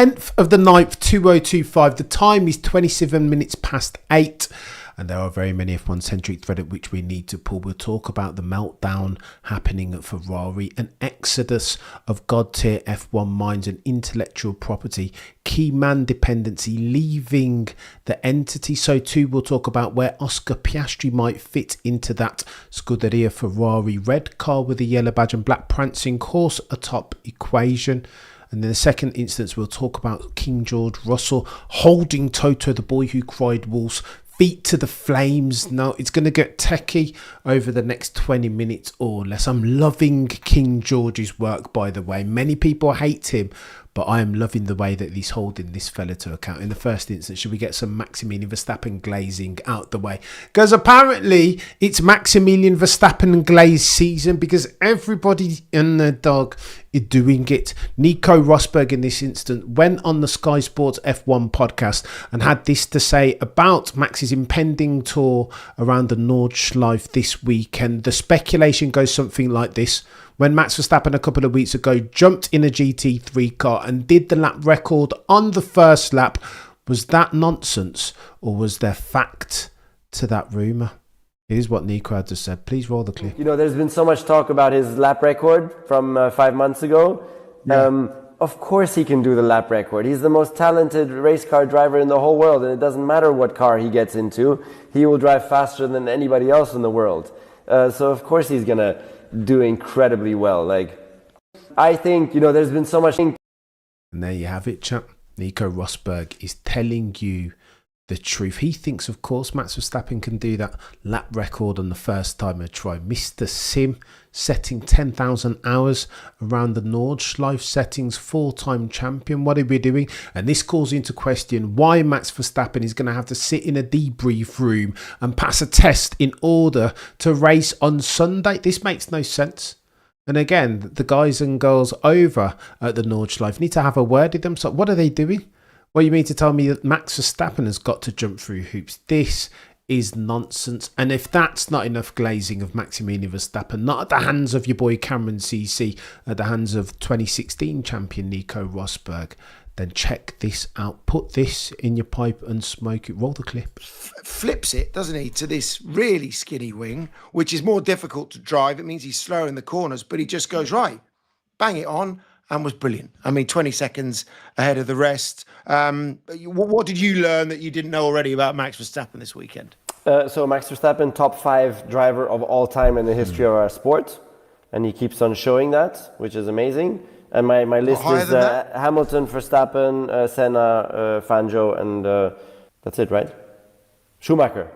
10th of the 9th, 2025. The time is 27 minutes past 8. And there are very many F1-centric thread at which we need to pull. We'll talk about the meltdown happening at Ferrari, an exodus of god-tier F1 minds and intellectual property, key man dependency leaving the entity. So too we'll talk about where Oscar Piastri might fit into that Scuderia Ferrari red car with a yellow badge and black prancing horse atop equation. And in the second instance, we'll talk about King George Russell holding Toto, the boy who cried wolves, feet to the flames. No, it's going to get techie over the next 20 minutes or less. I'm loving King George's work, by the way. Many people hate him, but I am loving the way that he's holding this fella to account. In the first instance, should we get some Maximilian Verstappen glazing out the way? Because apparently it's Maximilian Verstappen glaze season because everybody and their dog is doing it. Nico Rosberg in this instance went on the Sky Sports F1 podcast and had this to say about Max's impending tour around the Nordschleife this weekend. The speculation goes something like this. When Max Verstappen a couple of weeks ago jumped in a GT3 car and did the lap record on the first lap, was that nonsense or was there fact to that rumour? Here's what Nico had to say. Please roll the clip. You know, there's been so much talk about his lap record from 5 months ago. Yeah. Of course he can do the lap record. He's the most talented race car driver in the whole world, and it doesn't matter what car he gets into. He will drive faster than anybody else in the world. So of course he's going to do incredibly well. Like, I think, you know, there's been so much. And there you have it, chap. Nico Rosberg is telling you the truth. He thinks, of course, Max Verstappen can do that lap record on the first time of try. Mr. Sim setting 10,000 hours around the Nordschleife settings, 4-time champion. What are we doing? And this calls into question why Max Verstappen is going to have to sit in a debrief room and pass a test in order to race on Sunday. This makes no sense. And again, the guys and girls over at the Nordschleife need to have a word with them. So what are they doing? Well, you mean to tell me that Max Verstappen has got to jump through hoops? This is nonsense. And if that's not enough glazing of Maximilian Verstappen, not at the hands of your boy Cameron CC, at the hands of 2016 champion Nico Rosberg, then check this out. Put this in your pipe and smoke it. Roll the clip. Flips it, doesn't he, to this really skinny wing, which is more difficult to drive. It means he's slower in the corners, but he just goes right, bang it on, and was brilliant. I mean, 20 seconds ahead of the rest. What did you learn that you didn't know already about Max Verstappen this weekend? So Max Verstappen, top 5 driver of all time in the history of our sport. And he keeps on showing that, which is amazing. And my list is Hamilton, Verstappen, Senna, Fangio, and that's it, right? Schumacher.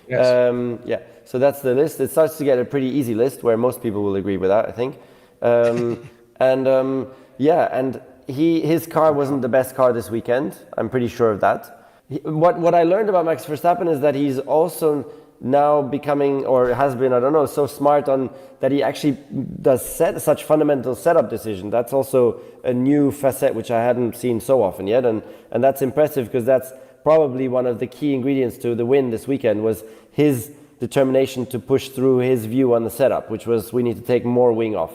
Yes. Yeah, so that's the list. It starts to get a pretty easy list where most people will agree with that, I think. And his car wasn't the best car this weekend. I'm pretty sure of that. What I learned about Max Verstappen is that he's also now becoming, or has been, I don't know, so smart on that he actually does such fundamental setup decision. That's also a new facet which I hadn't seen so often yet, and that's impressive because that's probably one of the key ingredients to the win this weekend was his determination to push through his view on the setup, which was we need to take more wing off.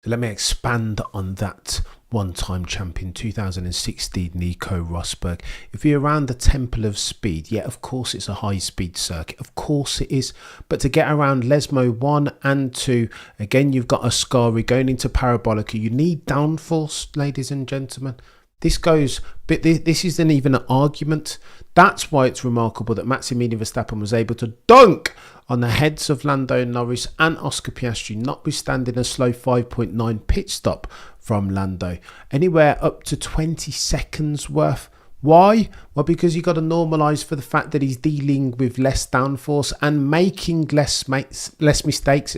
Let me expand on that. One-time champion 2016 Nico Rosberg. If you're around the Temple of Speed, yeah, of course it's a high-speed circuit. Of course it is. But to get around Lesmo 1 and 2, again, you've got Ascari going into Parabolica. You need downforce, ladies and gentlemen. This isn't even an argument. That's why it's remarkable that Maximilian Verstappen was able to dunk on the heads of Lando Norris and Oscar Piastri, notwithstanding a slow 5.9 pit stop from Lando. Anywhere up to 20 seconds worth. Why? Well, because you got to normalise for the fact that he's dealing with less downforce and making less mistakes.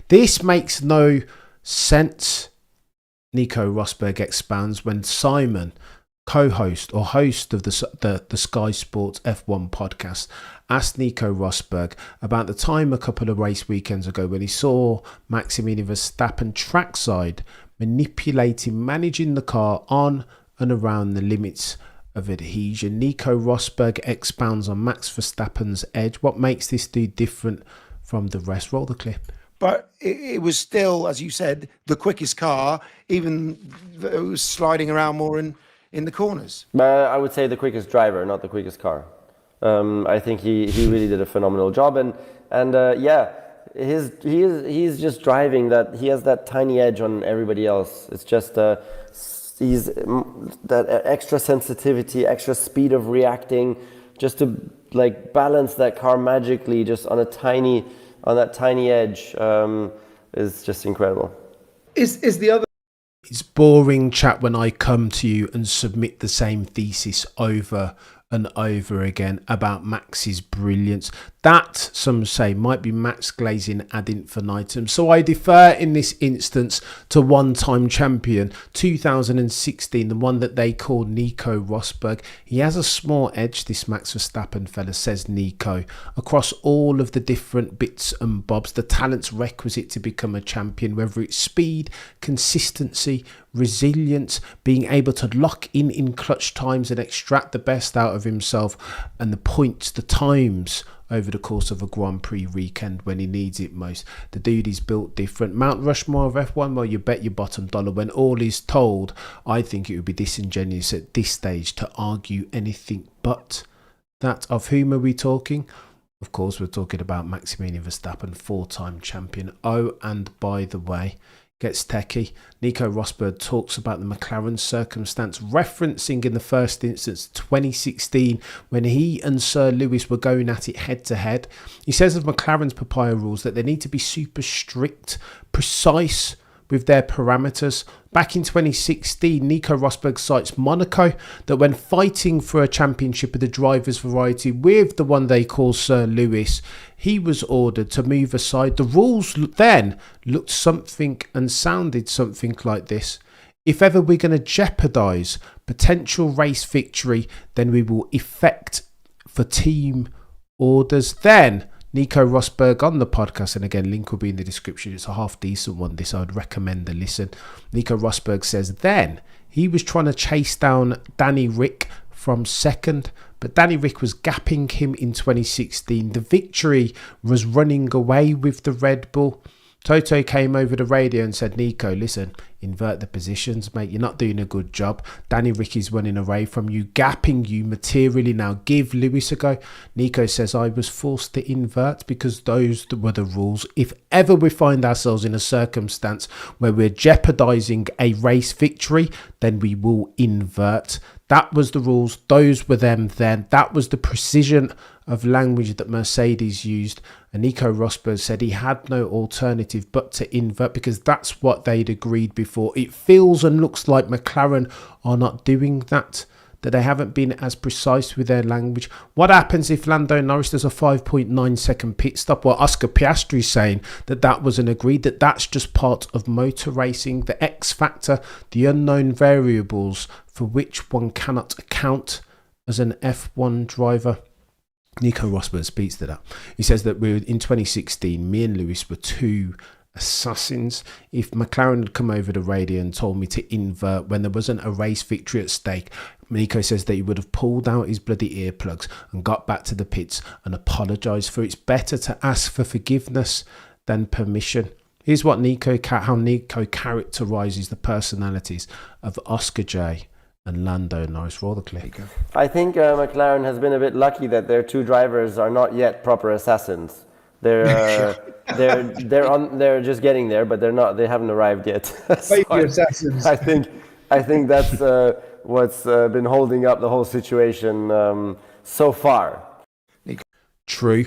This makes no sense. Nico Rosberg expounds when Simon, co-host or host of the Sky Sports F1 podcast, asked Nico Rosberg about the time a couple of race weekends ago when he saw Maximilian Verstappen trackside managing the car on and around the limits of adhesion. Nico Rosberg expounds on Max Verstappen's edge. What makes this dude different from the rest? Roll the clip. but it was still, as you said, the quickest car, even though it was sliding around more in the corners. I would say the quickest driver, not the quickest car. I think he really did a phenomenal job, and yeah, he's just driving that. He has that tiny edge on everybody else. It's just he's that extra sensitivity, extra speed of reacting, just to like balance that car magically, just on that tiny edge, is just incredible. Is the other? It's boring chat when I come to you and submit the same thesis over and over again about Max's brilliance. That, some say, might be Max glazing ad infinitum. So I defer in this instance to one-time champion 2016, the one that they call Nico Rosberg. He has a small edge, this Max Verstappen fella, says Nico, across all of the different bits and bobs, the talents requisite to become a champion, whether it's speed, consistency, resilience, being able to lock in clutch times and extract the best out of himself, and the points, the times over the course of a Grand Prix weekend when he needs it most. The dude is built different. Mount Rushmore of F1, well, you bet your bottom dollar. When all is told, I think it would be disingenuous at this stage to argue anything but that. Of whom are we talking? Of course, we're talking about Maximilian Verstappen, four-time champion. Oh, and by the way, gets techie. Nico Rosberg talks about the McLaren circumstance, referencing in the first instance 2016 when he and Sir Lewis were going at it head to head. He says of McLaren's papaya rules that they need to be super strict, precise with their parameters. Back in 2016, Nico Rosberg cites Monaco, that when fighting for a championship of the drivers' variety with the one they call Sir Lewis, he was ordered to move aside. The rules then looked something and sounded something like this: if ever we're going to jeopardise potential race victory, then we will effect for team orders. Then Nico Rosberg on the podcast, and again, link will be in the description. It's a half decent one, this. I would recommend a listen. Nico Rosberg says then he was trying to chase down Danny Rick from second, but Danny Rick was gapping him in 2016. The victory was running away with the Red Bull. Toto came over the radio and said, Nico, listen, invert the positions, mate. You're not doing a good job. Danny Rick is running away from you, gapping you materially now. Give Lewis a go. Nico says, I was forced to invert because those were the rules. If ever we find ourselves in a circumstance where we're jeopardising a race victory, then we will invert. That was the rules. Those were them then. That was the precision of language that Mercedes used. And Nico Rosberg said he had no alternative but to invert because that's what they'd agreed before. It feels and looks like McLaren are not doing that they haven't been as precise with their language. What happens if Lando Norris does a 5.9 second pit stop? Well, Oscar Piastri is saying that wasn't agreed, that's just part of motor racing, the X factor, the unknown variables for which one cannot account as an F1 driver. Nico Rosberg speaks to that. He says that in 2016, me and Lewis were two assassins. If McLaren had come over the radio and told me to invert when there wasn't a race victory at stake, Nico says that he would have pulled out his bloody earplugs and got back to the pits and apologised for it. It's better to ask for forgiveness than permission. Here's what how Nico characterises the personalities of Oscar J and Lando Norris. Roll the clip. I think McLaren has been a bit lucky that their two drivers are not yet proper assassins. They're just getting there, but they haven't arrived yet. So assassins. I think that's what's been holding up the whole situation so far. True.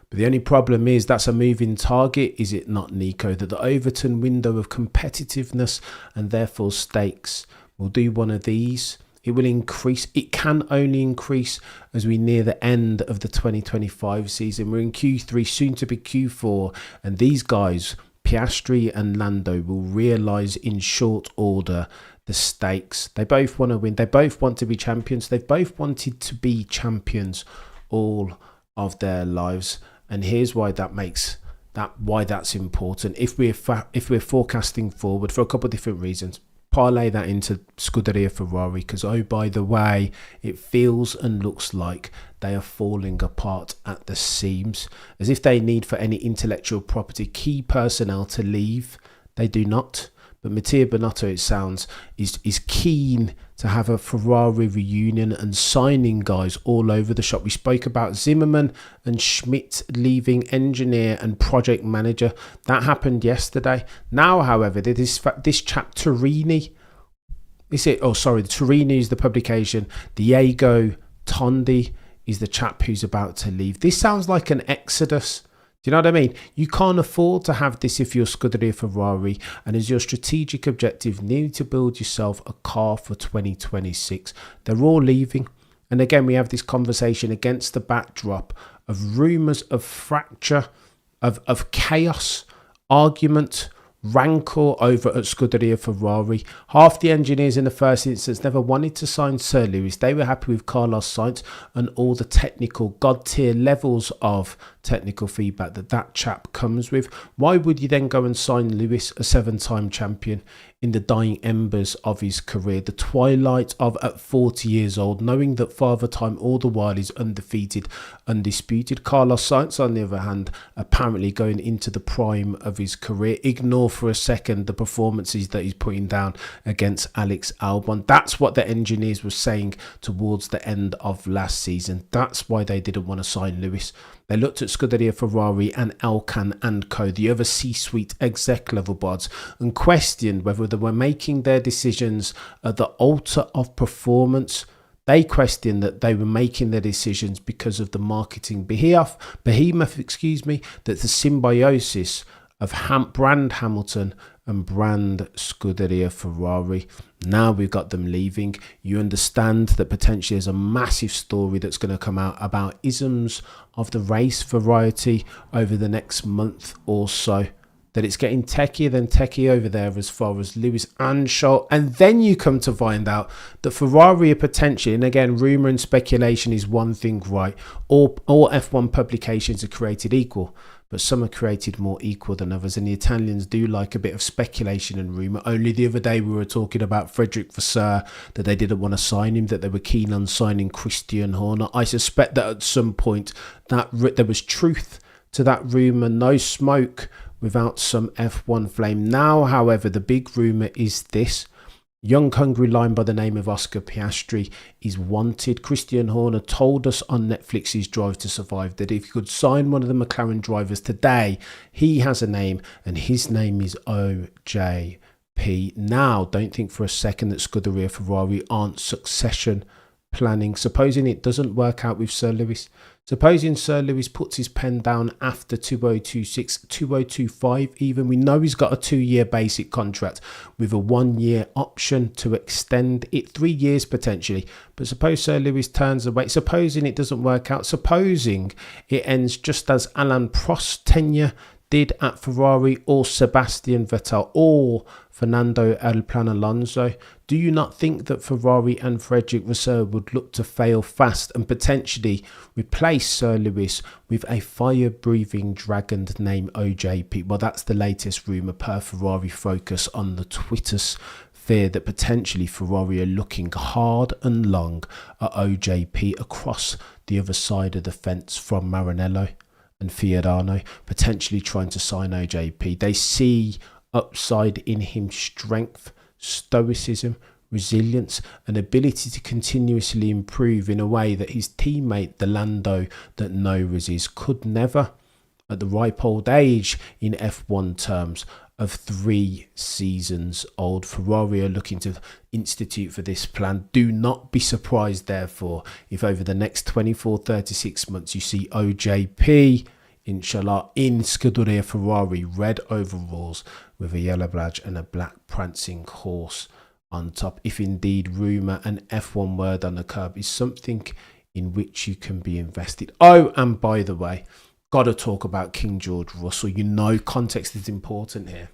But the only problem is that's a moving target, is it not, Nico? That the Overton window of competitiveness and therefore stakes will do one of these. It will increase. It can only increase as we near the end of the 2025 season. We're in Q3, soon to be Q4. And these guys, Piastri and Lando, will realise in short order the stakes. They both want to win. They both want to be champions. They've both wanted to be champions all of their lives. And here's why that's important. If we're forecasting forward for a couple of different reasons. parlay that into Scuderia Ferrari, because, oh, by the way, it feels and looks like they are falling apart at the seams, as if they need for any intellectual property key personnel to leave. They do not. But Mattia Binotto, it sounds, is keen to have a Ferrari reunion and signing guys all over the shop. We spoke about Zimmerman and Schmidt leaving engineer and project manager. That happened yesterday. Now, however, this chap Turini, Turini is the publication. Diego Tondi is the chap who's about to leave. This sounds like an exodus. Do you know what I mean? You can't afford to have this if you're Scuderia Ferrari, and as your strategic objective, need to build yourself a car for 2026. They're all leaving. And again, we have this conversation against the backdrop of rumours of fracture, of chaos, argument, rancor over at Scuderia Ferrari. Half the engineers in the first instance never wanted to sign Sir Lewis. They were happy with Carlos Sainz and all the technical god tier levels of technical feedback that chap comes with. Why would you then go and sign Lewis, a 7-time champion, in the dying embers of his career, the twilight of at 40 years old, knowing that Father Time all the while is undefeated, undisputed? Carlos Sainz, on the other hand, apparently going into the prime of his career. Ignore for a second the performances that he's putting down against Alex Albon. That's what the engineers were saying towards the end of last season. That's why they didn't want to sign Lewis. They looked at Scuderia Ferrari and Elkan and Co, the other C-suite exec level bods, and questioned whether they were making their decisions at the altar of performance. They questioned that they were making their decisions because of the marketing behemoth, that the symbiosis of brand Hamilton and brand Scuderia Ferrari. Now we've got them leaving. You understand that potentially there's a massive story that's going to come out about isms of the race variety over the next month or so. That it's getting techier than techie over there as far as Lewis and Charles. And then you come to find out that Ferrari are potentially, and again, rumour and speculation is one thing, right? All F1 publications are created equal, but some are created more equal than others. And the Italians do like a bit of speculation and rumour. Only the other day we were talking about Frederick Vasseur, that they didn't want to sign him, that they were keen on signing Christian Horner. I suspect that at some point that there was truth to that rumour. No smoke without some F1 flame. Now, however, the big rumour is this. Young Hungary line by the name of Oscar Piastri is wanted. Christian Horner told us on Netflix's Drive to Survive that if he could sign one of the McLaren drivers today, he has a name, and his name is OJP. Now, don't think for a second that Scuderia Ferrari aren't succession planning. Supposing it doesn't work out with Sir Lewis, supposing Sir Lewis puts his pen down after 2026, 2025 even. We know he's got a 2-year basic contract with a 1-year option to extend it, 3 years potentially. But suppose Sir Lewis turns away, supposing it doesn't work out, supposing it ends just as Alain Prost's tenure did at Ferrari, or Sebastian Vettel, or Fernando El Plan Alonso. Do you not think that Ferrari and Frederick Vasseur would look to fail fast and potentially replace Sir Lewis with a fire-breathing dragon named OJP? Well, that's the latest rumour per Ferrari Focus on the Twitter sphere, that potentially Ferrari are looking hard and long at OJP across the other side of the fence from Maranello and Fiorano, potentially trying to sign OJP. They see upside in him: strength, stoicism, resilience, and ability to continuously improve in a way that his teammate, the Lando that no resist, could never. At the ripe old age, in F1 terms, of 3 seasons old, Ferrari are looking to institute for this plan. Do not be surprised, therefore, if over the next 24-36 months you see OJP, inshallah, in Scuderia Ferrari, red overalls with a yellow badge and a black prancing horse on top. If indeed rumour and F1 word on the curb is something in which you can be invested. Oh, and by the way, got to talk about King George Russell. You know, context is important here.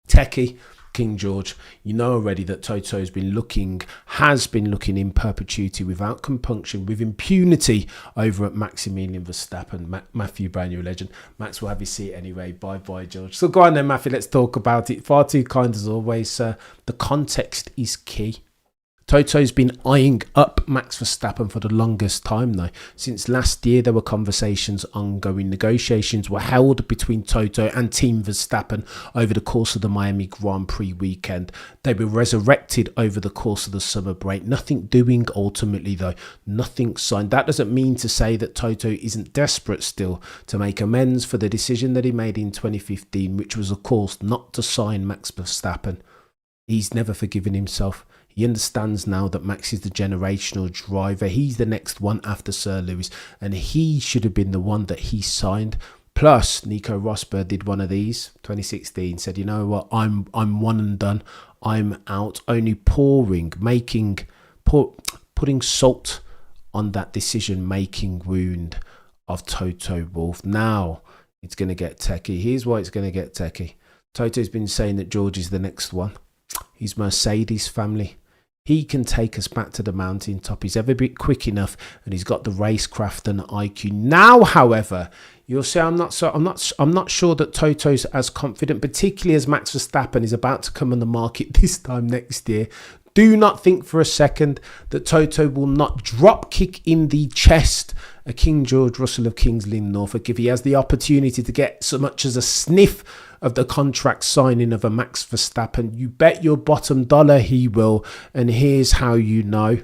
Techie, King George, you know already that Toto has been looking in perpetuity, without compunction, with impunity, over at Maximilian Verstappen. Matthew Brown, you're a legend. Max will have his seat anyway. Bye, George. So go on then, Matthew, let's talk about it. Far too kind as always, sir. The context is key. Toto's been eyeing up Max Verstappen for the longest time though. Since last year, there were conversations ongoing. Negotiations were held between Toto and Team Verstappen over the course of the Miami Grand Prix weekend. They were resurrected over the course of the summer break. Nothing doing ultimately though. Nothing signed. That doesn't mean to say that Toto isn't desperate still to make amends for the decision that he made in 2015, which was of course not to sign Max Verstappen. He's never forgiven himself. He understands now that Max is the generational driver. He's the next one after Sir Lewis, and he should have been the one that he signed. Plus, Nico Rosberg did one of these, 2016, said, you know what, I'm one and done. I'm out. Only putting salt on that decision-making wound of Toto Wolff. Now it's going to get techie. Here's why it's going to get techie. Toto's been saying that George is the next one. He's Mercedes family. He can take us back to the mountaintop. He's every bit quick enough, and he's got the racecraft and IQ. Now, however, you'll say I'm not sure that Toto's as confident, particularly as Max Verstappen is about to come on the market this time next year. Do not think for a second that Toto will not drop kick in the chest a King George Russell of Kings Lynn, Norfolk, if he has the opportunity to get so much as a sniff of the contract signing of a Max Verstappen. You bet your bottom dollar he will. And here's how you know.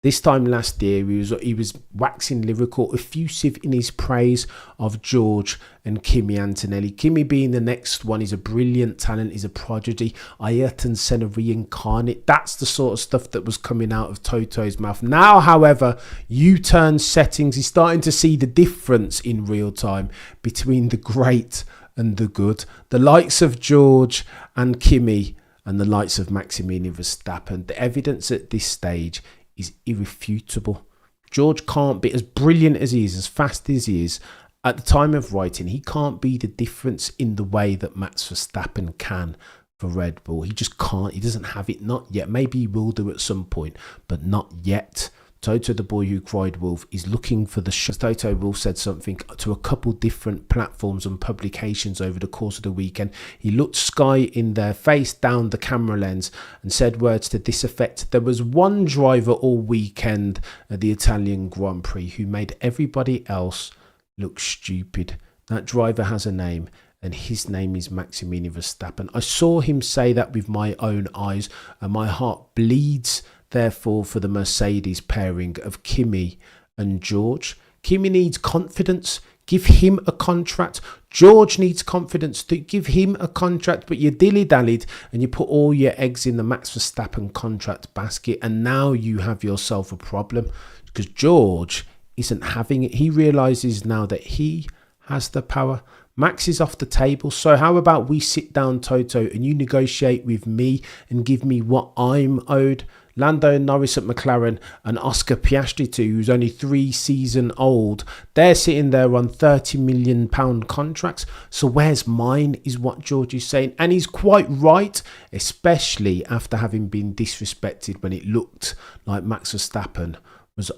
This time last year, he was waxing lyrical, effusive in his praise of George and Kimi Antonelli. Kimi being the next one, he's a brilliant talent, he's a prodigy, Ayrton Senna reincarnate. That's the sort of stuff that was coming out of Toto's mouth. Now, however, U-turn settings, he's starting to see the difference in real time between the great and the good. The likes of George and Kimi and the likes of Maximilian Verstappen. The evidence at this stage is irrefutable. George can't be, as brilliant as he is, as fast as he is, at the time of writing, he can't be the difference in the way that Max Verstappen can for Red Bull. He just can't. He doesn't have it. Not yet. Maybe he will do at some point, but not yet. Toto, the boy who cried wolf, is looking for the show. Toto Wolff said something to a couple different platforms and publications over the course of the weekend. He looked Sky in their face down the camera lens and said words to this effect. There was one driver all weekend at the Italian Grand Prix who made everybody else look stupid. That driver has a name, and his name is Maximilian Verstappen. I saw him say that with my own eyes, and my heart bleeds therefore for the Mercedes pairing of Kimi and George. Kimi needs confidence. Give him a contract. George needs confidence. To give him a contract, but you dilly-dallied and you put all your eggs in the Max Verstappen contract basket, and now you have yourself a problem because George isn't having it. He realises now that he has the power. Max is off the table. So how about we sit down, Toto, and you negotiate with me and give me what I'm owed? Lando Norris at McLaren and Oscar Piastri too, who's only 3 seasons old, they're sitting there on £30 million contracts. So where's mine, is what George is saying. And he's quite right, especially after having been disrespected when it looked like Max Verstappen was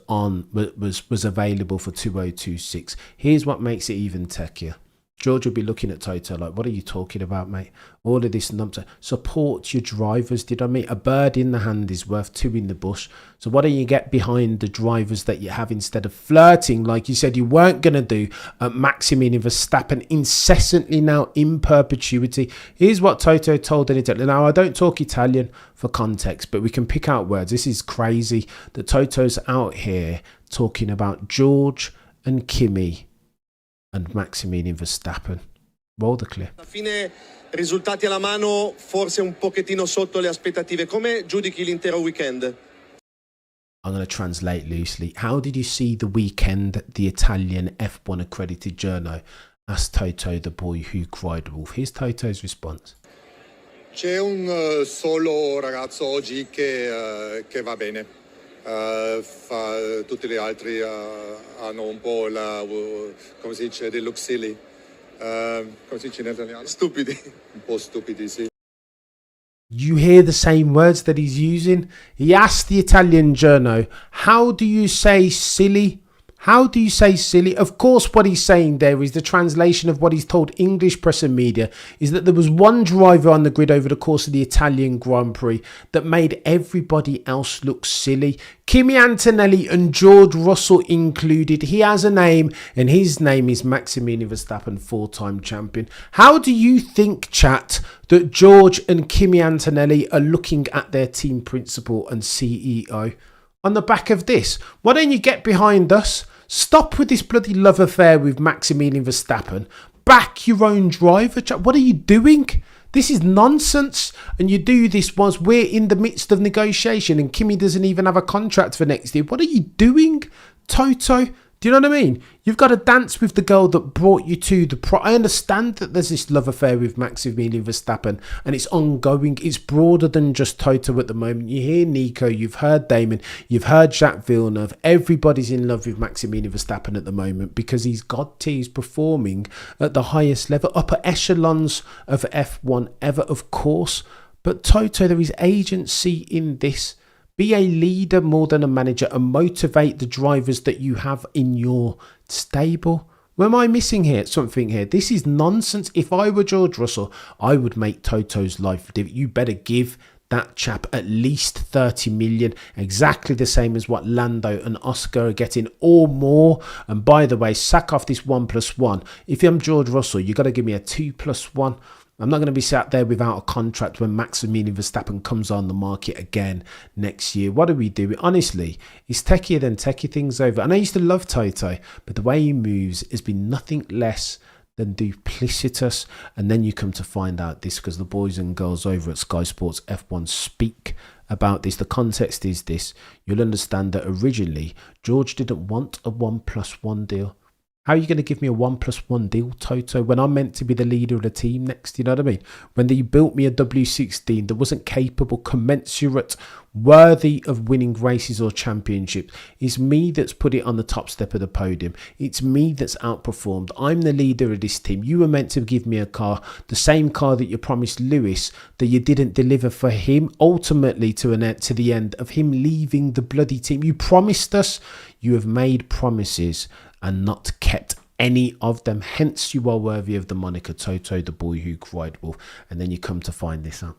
available for 2026. Here's what makes it even techier. George will be looking at Toto like, what are you talking about, mate? All of this nonsense. Support your drivers, did I mean? A bird in the hand is worth 2 in the bush. So why don't you get behind the drivers that you have instead of flirting, like you said you weren't going to do at Maximilian Verstappen incessantly now in perpetuity? Here's what Toto told in Italian. Now, I don't talk Italian for context, but we can pick out words. This is crazy that Toto's out here talking about George and Kimi and Maximilian Verstappen. Roll the clip. Alla fine, risultati alla mano, forse un pochettino sotto le aspettative. Come giudichi l'intero weekend? I'm going to translate loosely. How did you see the weekend, the Italian F1 accredited journo? Asked Toto, the boy who cried wolf. Here's Toto's response. C'è un solo ragazzo oggi che va bene. Tutti gli altri hanno un po' come si dice, dell'uxili, come si dice in italiano? Stupidi, un po' stupidi, sì. You hear the same words that he's using. He asked the Italian journo, how do you say silly? How do you say silly? Of course, what he's saying there is the translation of what he's told English press and media is that there was one driver on the grid over the course of the Italian Grand Prix that made everybody else look silly. Kimi Antonelli and George Russell included. He has a name, and his name is Maximilian Verstappen, 4-time champion. How do you think, chat, that George and Kimi Antonelli are looking at their team principal and CEO on the back of this? Why don't you get behind us? Stop with this bloody love affair with Maximilian Verstappen. Back your own driver. What are you doing? This is nonsense. And you do this whilst we're in the midst of negotiation and Kimi doesn't even have a contract for next year. What are you doing, Toto? Do you know what I mean? You've got to dance with the girl that brought you to the I understand that there's this love affair with Maximilian Verstappen and it's ongoing. It's broader than just Toto at the moment. You hear Nico, you've heard Damon, you've heard Jacques Villeneuve. Everybody's in love with Maximilian Verstappen at the moment because he's God tier, he's performing at the highest level, upper echelons of F1 ever, of course. But Toto, there is agency in this. Be a leader more than a manager and motivate the drivers that you have in your stable. Where am I missing here? Something here. This is nonsense. If I were George Russell, I would make Toto's life difficult. You better give that chap at least 30 million, exactly the same as what Lando and Oscar are getting or more. And by the way, sack off this 1+1. If I'm George Russell, you got to give me a 2+1. I'm not going to be sat there without a contract when Maximilian Verstappen comes on the market again next year. What are we doing? Honestly, he's techier than techie things over. And I used to love Toto, but the way he moves has been nothing less than duplicitous. And then you come to find out this because the boys and girls over at Sky Sports F1 speak about this. The context is this. You'll understand that originally George didn't want a 1+1 deal. How are you going to give me a 1+1 deal, Toto, when I'm meant to be the leader of the team next? You know what I mean? When they built me a W16 that wasn't capable, commensurate, worthy of winning races or championships. It's me that's put it on the top step of the podium. It's me that's outperformed. I'm the leader of this team. You were meant to give me a car, the same car that you promised Lewis, that you didn't deliver for him, ultimately to the end of him leaving the bloody team. You promised us. You have made promises and not kept any of them. Hence, you are worthy of the moniker Toto, the boy who cried wolf. And then you come to find this out.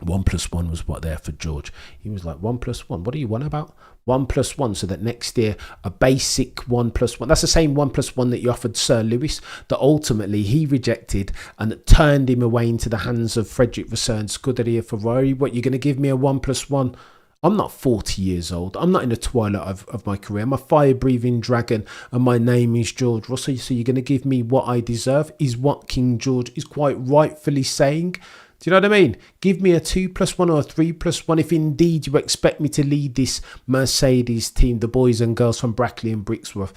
1+1 was what there for George. He was like, 1+1, what do you want about? 1+1, so that next year, a basic 1+1. That's the same 1+1 that you offered Sir Lewis, that ultimately he rejected and that turned him away into the hands of Frederick Vasseur Scuderia Ferrari. What, you're going to give me a 1+1? I'm not 40 years old. I'm not in the twilight of my career. I'm a fire-breathing dragon and my name is George Russell. So you're going to give me what I deserve is what King George is quite rightfully saying. Do you know what I mean? Give me a 2+1 or a 3+1 if indeed you expect me to lead this Mercedes team, the boys and girls from Brackley and Brixworth,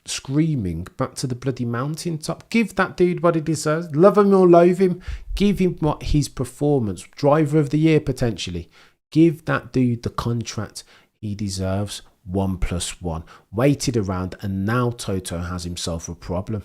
screaming back to the bloody mountaintop. Give that dude what he deserves. Love him or loathe him. Give him what his performance, driver of the year potentially. Give that dude the contract he deserves. 1+1. Waited around and now Toto has himself a problem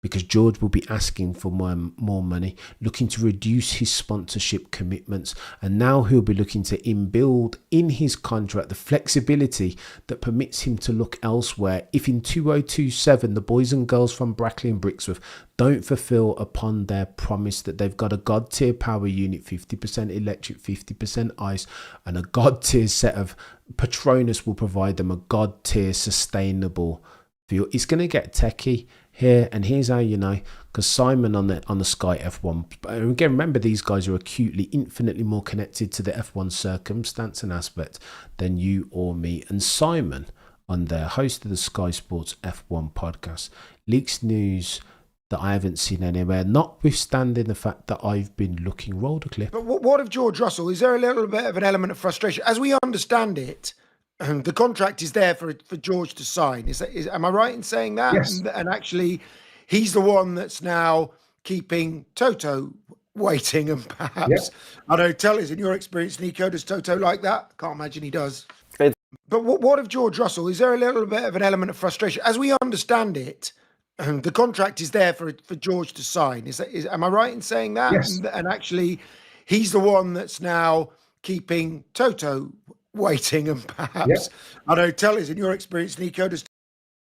because George will be asking for more money, looking to reduce his sponsorship commitments, and now he'll be looking to inbuild in his contract the flexibility that permits him to look elsewhere if in 2027 the boys and girls from Brackley and Brixworth don't fulfill upon their promise that they've got a god tier power unit, 50% electric, 50% ice, and a god tier set of Patronus will provide them a god tier sustainable fuel. It's going to get techie here, and here's how you know, because Simon on the Sky F1, again, remember these guys are acutely, infinitely more connected to the F1 circumstance and aspect than you or me, and Simon on their host of the Sky Sports F1 podcast leaks news that I haven't seen anywhere, notwithstanding the fact that I've been looking. Roll the clip. But what of George Russell? Is there a little bit of an element of frustration? As we understand it, the contract is there for George to sign. Am I right in saying that? Yes. And actually, he's the one that's now keeping Toto waiting. And perhaps, I don't know, tell us, in your experience, Nico, does Toto like that? Can't imagine he does. But what of George Russell? Is there a little bit of an element of frustration? As we understand it, the contract is there for George to sign. Am I right in saying that? Yes. And actually, he's the one that's now keeping Toto waiting, and perhaps, I don't tell us, in your experience, Nico, does.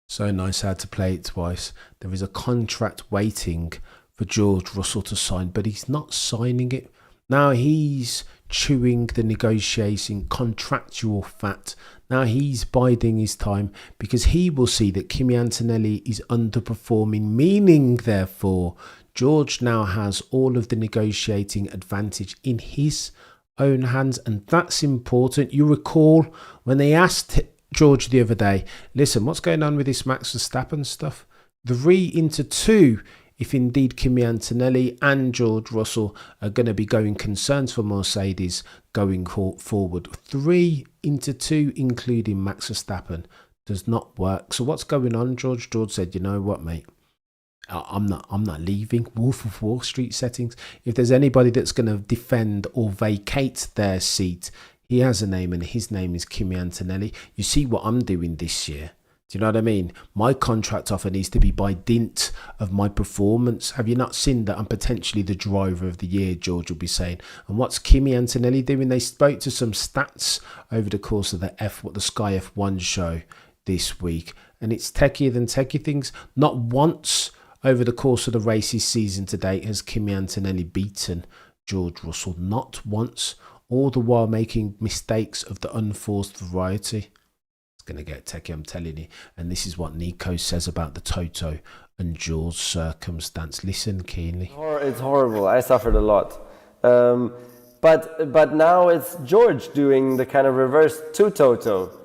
So nice how to play it twice. There is a contract waiting for George Russell to sign, but he's not signing it. Now he's chewing the negotiating contractual fat. Now he's biding his time because he will see that Kimi Antonelli is underperforming, meaning therefore George now has all of the negotiating advantage in his own hands, and that's important. You recall when they asked George the other day, listen, what's going on with this Max Verstappen stuff? 3-2 if indeed Kimi Antonelli and George Russell are going to be going concerns for Mercedes going forward. 3-2 including Max Verstappen does not work. So what's going on, George? George said, you know what, mate? I'm not leaving. Wolf of Wall Street settings. If there's anybody that's going to defend or vacate their seat, he has a name, and his name is Kimi Antonelli. You see what I'm doing this year? Do you know what I mean? My contract offer needs to be by dint of my performance. Have you not seen that I'm potentially the driver of the year, George will be saying. And what's Kimi Antonelli doing? They spoke to some stats over the course of the Sky F1 show this week, and it's techier than techie things. Not once over the course of the races season to date has Kimi Antonelli beaten George Russell. Not once. All the while making mistakes of the unforced variety. It's going to get techie, I'm telling you. And this is what Nico says about the Toto and George circumstance. Listen keenly. It's horrible. I suffered a lot. But now it's George doing the kind of reverse to Toto.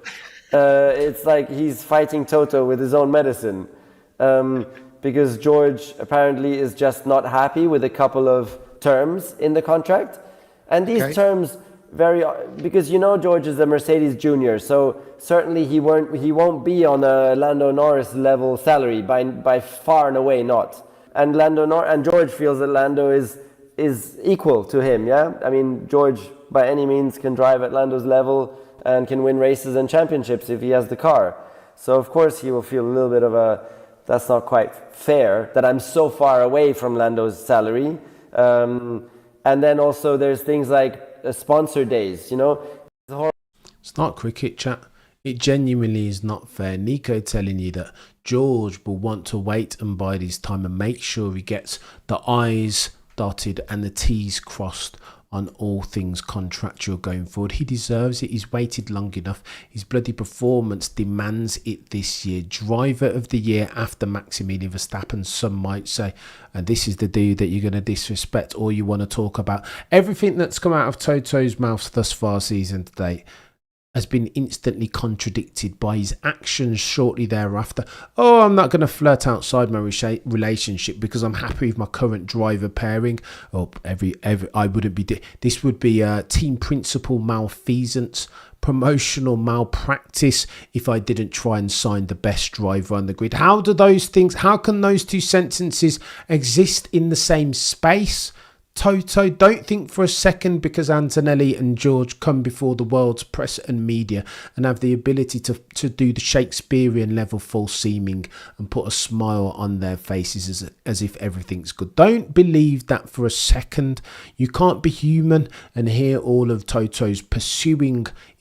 It's like he's fighting Toto with his own medicine. Because George apparently is just not happy with a couple of terms in the contract. And these terms because George is a Mercedes junior, so certainly he won't be on a Lando Norris level salary by far and away not. And George feels that Lando is equal to him, yeah? I mean, George by any means can drive at Lando's level and can win races and championships if he has the car. So of course he will feel a little bit of that's not quite fair that I'm so far away from Lando's salary. And then also there's things like sponsor days, It's not cricket, chat. It genuinely is not fair. Nico telling you that George will want to wait and bide his time and make sure he gets the I's dotted and the T's crossed on all things contractual going forward. He deserves it. He's waited long enough. His bloody performance demands it this year. Driver of the year after Maximilian Verstappen, some might say. And this is the dude that you're going to disrespect or you want to talk about. Everything that's come out of Toto's mouth thus far season to date has been instantly contradicted by his actions shortly thereafter. Oh, I'm not going to flirt outside my relationship because I'm happy with my current driver pairing. Oh, I wouldn't be. This would be a team principal malfeasance, promotional malpractice if I didn't try and sign the best driver on the grid. How can those two sentences exist in the same space? Toto, don't think for a second because Antonelli and George come before the world's press and media and have the ability to do the Shakespearean level false seeming and put a smile on their faces as if everything's good. Don't believe that for a second. You can't be human and hear all of Toto's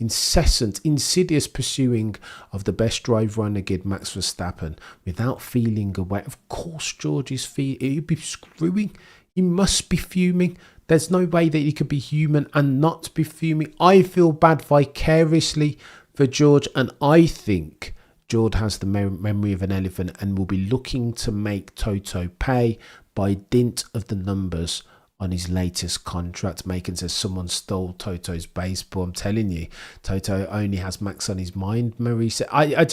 insidious pursuing of the best driver on the grid, Max Verstappen, without feeling away. Of course, George is he'd be screwing. He must be fuming. There's no way that he could be human and not be fuming. I feel bad vicariously for George, and I think George has the memory of an elephant and will be looking to make Toto pay by dint of the numbers on his latest contract. Macon says someone stole Toto's baseball. I'm telling you, Toto only has Max on his mind. Marie said, I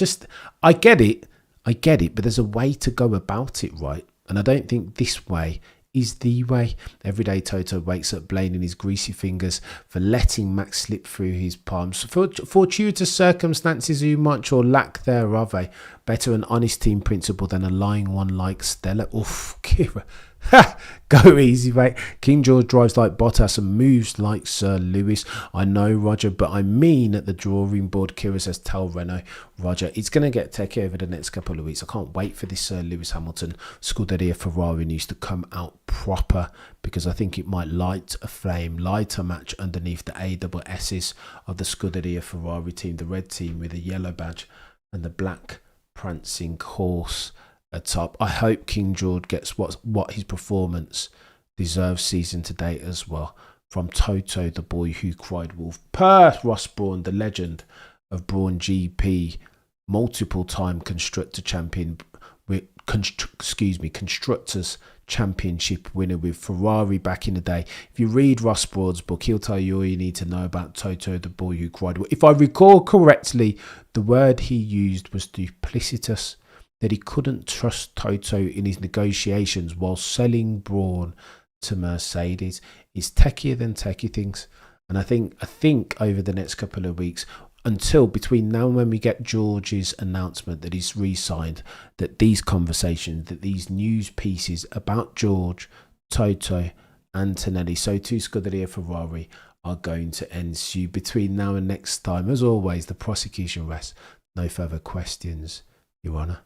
get it, but there's a way to go about it, right? And I don't think this way is the way. Every day Toto wakes up blaming his greasy fingers for letting Max slip through his palms. Fortuitous circumstances, who much or lack thereof, better an honest team principle than a lying one like Stella. Oof, Kira, Ha! Go easy, mate. King George drives like Bottas and moves like Sir Lewis. I know, Roger, but I mean at the drawing board. Kira says, tell Renault. Roger, it's going to get techie over the next couple of weeks. I can't wait for this Sir Lewis Hamilton Scuderia Ferrari news to come out proper, because I think it might light a flame, light a match underneath the AWSs of the Scuderia Ferrari team, the red team with a yellow badge and the black prancing horse atop. I hope King George gets what his performance deserves season to date as well. From Toto, the boy who cried wolf. Ross Brawn, the legend of Brawn GP, multiple time constructor champion with constructors championship winner with Ferrari back in the day. If you read Ross Brawn's book, he'll tell you all you need to know about Toto, the boy who cried wolf. If I recall correctly, the word he used was duplicitous, that he couldn't trust Toto in his negotiations while selling Brawn to Mercedes. He's techier than techie things. And I think over the next couple of weeks, until between now and when we get George's announcement that he's re-signed, that these conversations, that these news pieces about George, Toto, Antonelli, so too Scuderia Ferrari, are going to ensue. Between now and next time, as always, the prosecution rests. No further questions, Your Honour.